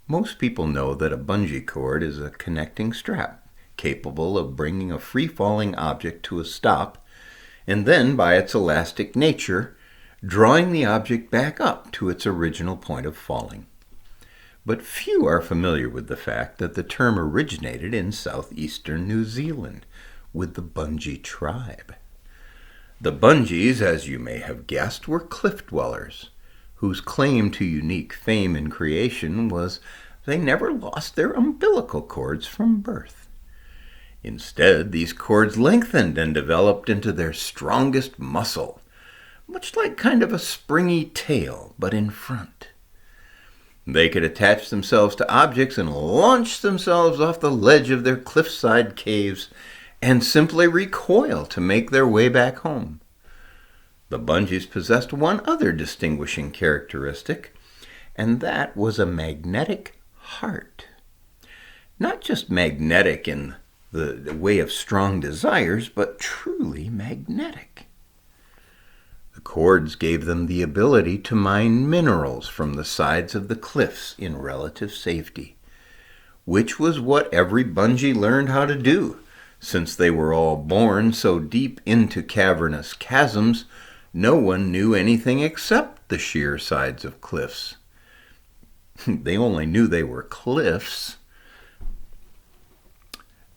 Most people know that a bungee cord is a connecting strap capable of bringing a free-falling object to a stop, and then, by its elastic nature, drawing the object back up to its original point of falling. But few are familiar with the fact that the term originated in southeastern New Zealand with the Bungie tribe. The Bungees, as you may have guessed, were cliff dwellers, whose claim to unique fame in creation was they never lost their umbilical cords from birth. Instead, these cords lengthened and developed into their strongest muscle, much like kind of a springy tail, but in front. They could attach themselves to objects and launch themselves off the ledge of their cliffside caves and simply recoil to make their way back home. The Bungees possessed one other distinguishing characteristic, and that was a magnetic heart. Not just magnetic in the way of strong desires, but truly magnetic. The cords gave them the ability to mine minerals from the sides of the cliffs in relative safety, which was what every Bungee learned how to do, since they were all born so deep into cavernous chasms, no one knew anything except the sheer sides of cliffs. They only knew they were cliffs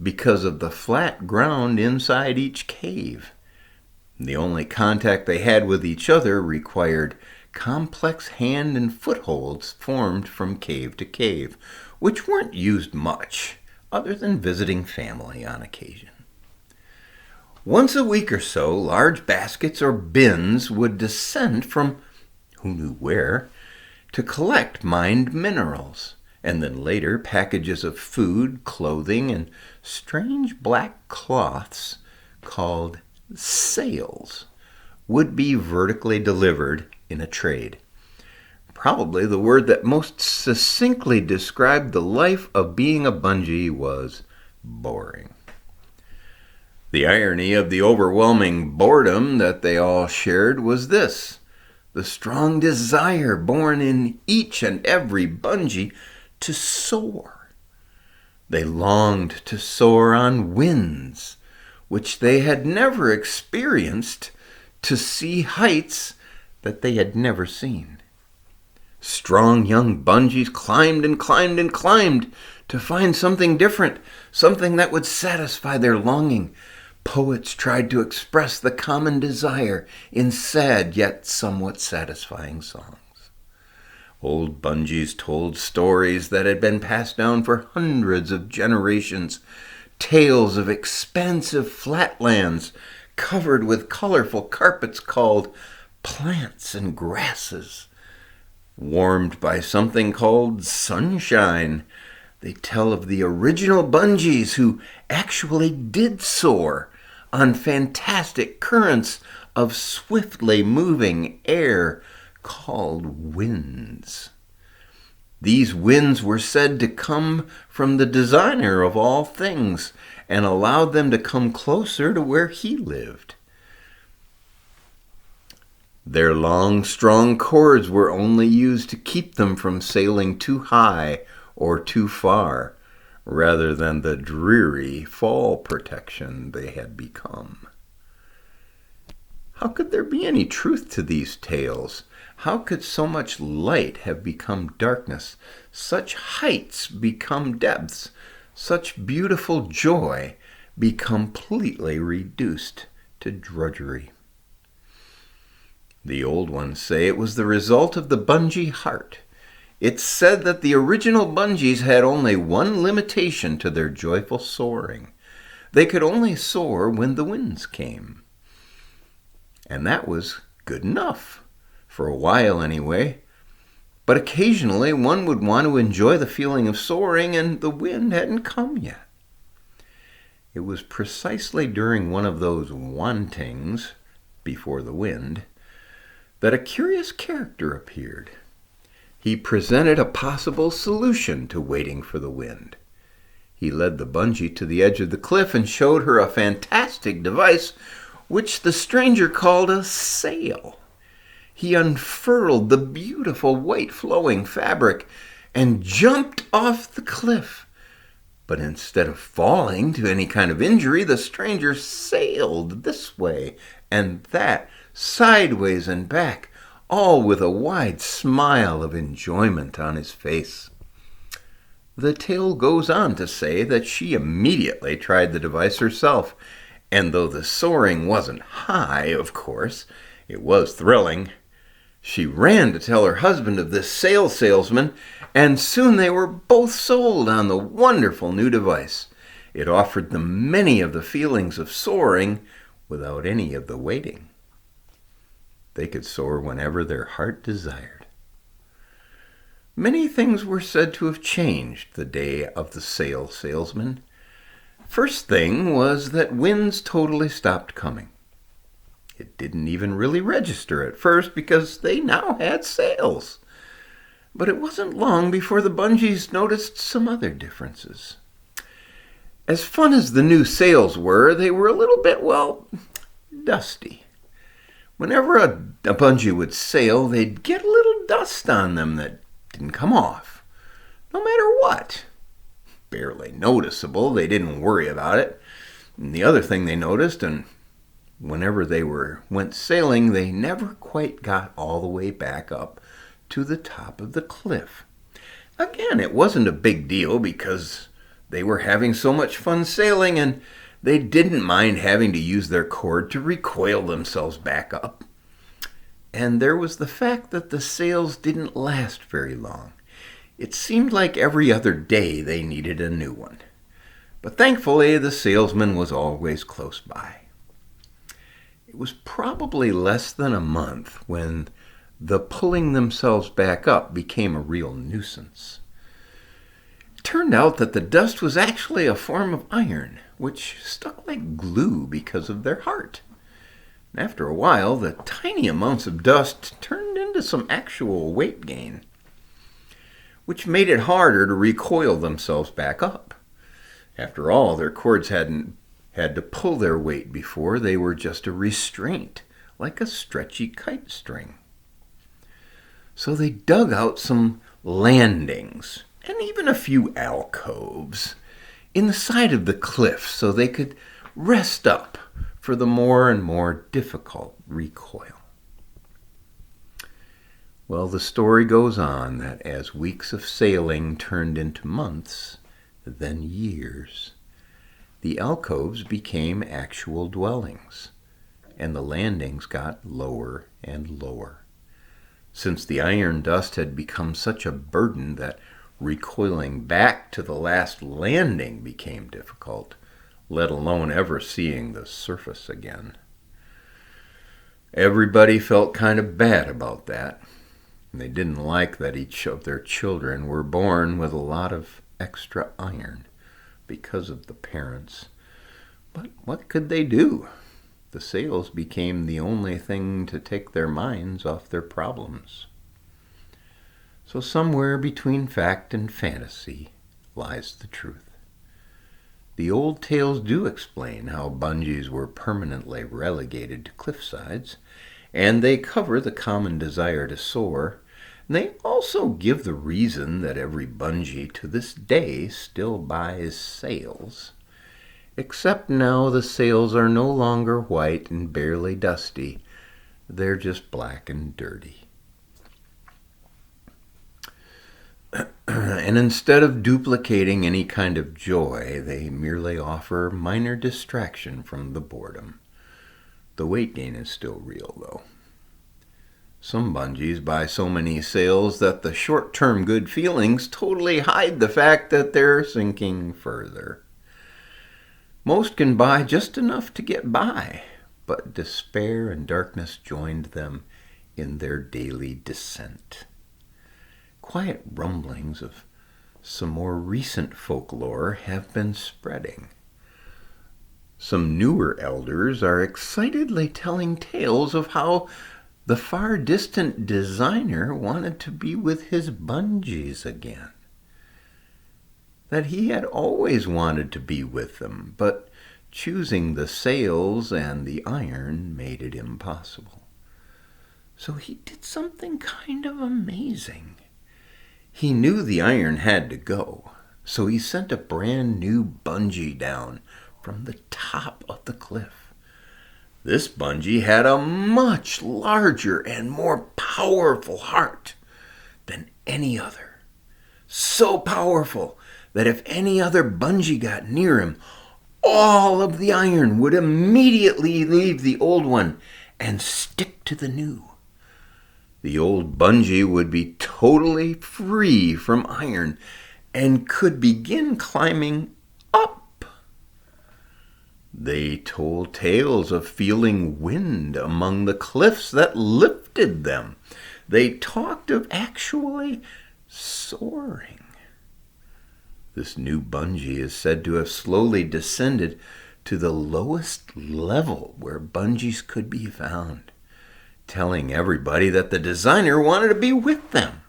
because of the flat ground inside each cave. The only contact they had with each other required complex hand and footholds formed from cave to cave, which weren't used much, other than visiting family on occasion. Once a week or so, large baskets or bins would descend from who knew where to collect mined minerals, and then later packages of food, clothing, and strange black cloths called sails would be vertically delivered in a trade. Probably the word that most succinctly described the life of being a Bungee was boring. The irony of the overwhelming boredom that they all shared was this: the strong desire born in each and every Bungee to soar. They longed to soar on winds which they had never experienced, to see heights that they had never seen. Strong young Bungees climbed and climbed and climbed to find something different, something that would satisfy their longing. Poets tried to express the common desire in sad yet somewhat satisfying songs. Old Bungees told stories that had been passed down for hundreds of generations, tales of expansive flatlands covered with colorful carpets called plants and grasses. Warmed by something called sunshine, they tell of the original Bungees who actually did soar on fantastic currents of swiftly moving air called winds. These winds were said to come from the designer of all things and allowed them to come closer to where he lived. Their long, strong cords were only used to keep them from sailing too high or too far, rather than the dreary fall protection they had become. How could there be any truth to these tales? How could so much light have become darkness, such heights become depths, such beautiful joy be completely reduced to drudgery? The old ones say it was the result of the Bungee heart. It's said that the original Bungees had only one limitation to their joyful soaring. They could only soar when the winds came. And that was good enough. For a while anyway, but occasionally one would want to enjoy the feeling of soaring and the wind hadn't come yet. It was precisely during one of those wantings before the wind that a curious character appeared. He presented a possible solution to waiting for the wind. He led the Bungee to the edge of the cliff and showed her a fantastic device which the stranger called a sail. He unfurled the beautiful white flowing fabric and jumped off the cliff. But instead of falling to any kind of injury, the stranger sailed this way and that, sideways and back, all with a wide smile of enjoyment on his face. The tale goes on to say that she immediately tried the device herself, and though the soaring wasn't high, of course, it was thrilling. She ran to tell her husband of this salesman, and soon they were both sold on the wonderful new device. It offered them many of the feelings of soaring without any of the waiting. They could soar whenever their heart desired. Many things were said to have changed the day of the salesman. First thing was that winds totally stopped coming. It didn't even really register at first because they now had sails. But it wasn't long before the Bungees noticed some other differences. As fun as the new sails were, they were a little bit, dusty. Whenever a bungee would sail, they'd get a little dust on them that didn't come off, no matter what. Barely noticeable, they didn't worry about it. And the other thing they noticed, and whenever they went sailing, they never quite got all the way back up to the top of the cliff. Again, it wasn't a big deal because they were having so much fun sailing and they didn't mind having to use their cord to recoil themselves back up. And there was the fact that the sails didn't last very long. It seemed like every other day they needed a new one. But thankfully, the salesman was always close by. It was probably less than a month when the pulling themselves back up became a real nuisance. It turned out that the dust was actually a form of iron, which stuck like glue because of their heart. After a while, the tiny amounts of dust turned into some actual weight gain, which made it harder to recoil themselves back up. After all, their cords hadn't had to pull their weight before. They were just a restraint, like a stretchy kite string. So they dug out some landings and even a few alcoves in the side of the cliff so they could rest up for the more and more difficult recoil. Well, the story goes on that as weeks of sailing turned into months, then years, the alcoves became actual dwellings, and the landings got lower and lower. Since the iron dust had become such a burden that recoiling back to the last landing became difficult, let alone ever seeing the surface again. Everybody felt kind of bad about that. They didn't like that each of their children were born with a lot of extra iron because of the parents. But what could they do? The sails became the only thing to take their minds off their problems. So somewhere between fact and fantasy lies the truth. The old tales do explain how bungees were permanently relegated to cliff sides, and they cover the common desire to soar. And they also give the reason that every bungee to this day still buys sails, except now the sails are no longer white and barely dusty. They're just black and dirty. And instead of duplicating any kind of joy, they merely offer minor distraction from the boredom. The weight gain is still real, though. Some bungees buy so many sails that the short-term good feelings totally hide the fact that they're sinking further. Most can buy just enough to get by, but despair and darkness joined them in their daily descent. Quiet rumblings of some more recent folklore have been spreading. Some newer elders are excitedly telling tales of how the far distant designer wanted to be with his bungees again. That he had always wanted to be with them, but choosing the sails and the iron made it impossible. So he did something kind of amazing. He knew the iron had to go, so he sent a brand new bungee down from the top of the cliff. This bungee had a much larger and more powerful heart than any other. So powerful that if any other bungee got near him, all of the iron would immediately leave the old one and stick to the new. The old bungee would be totally free from iron and could begin climbing up. They told tales of feeling wind among the cliffs that lifted them. They talked of actually soaring. This new bungee is said to have slowly descended to the lowest level where bungees could be found, telling everybody that the designer wanted to be with them.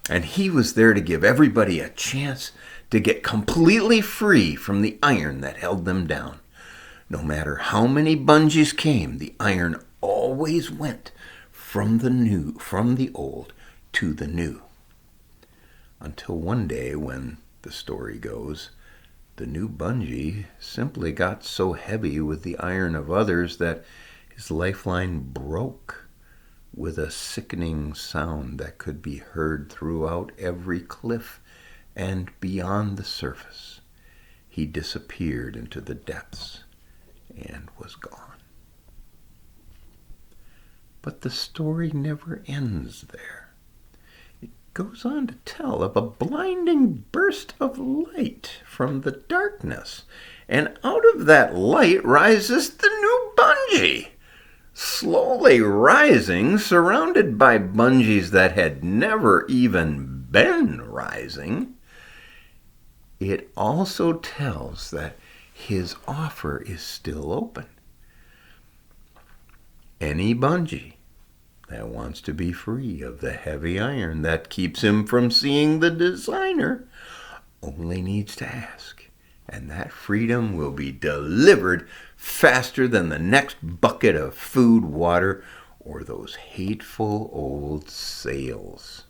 And he was there to give everybody a chance to get completely free from the iron that held them down. No matter how many bungees came, the iron always went from the old to the new. Until one day when, the story goes, the new bungee simply got so heavy with the iron of others that his lifeline broke with a sickening sound that could be heard throughout every cliff and beyond the surface. He disappeared into the depths and was gone. But the story never ends there. It goes on to tell of a blinding burst of light from the darkness, and out of that light rises the new bungee, slowly rising, surrounded by bungees that had never even been rising. It also tells that his offer is still open. Any bungee that wants to be free of the heavy iron that keeps him from seeing the designer only needs to ask, and that freedom will be delivered faster than the next bucket of food, water, or those hateful old sails.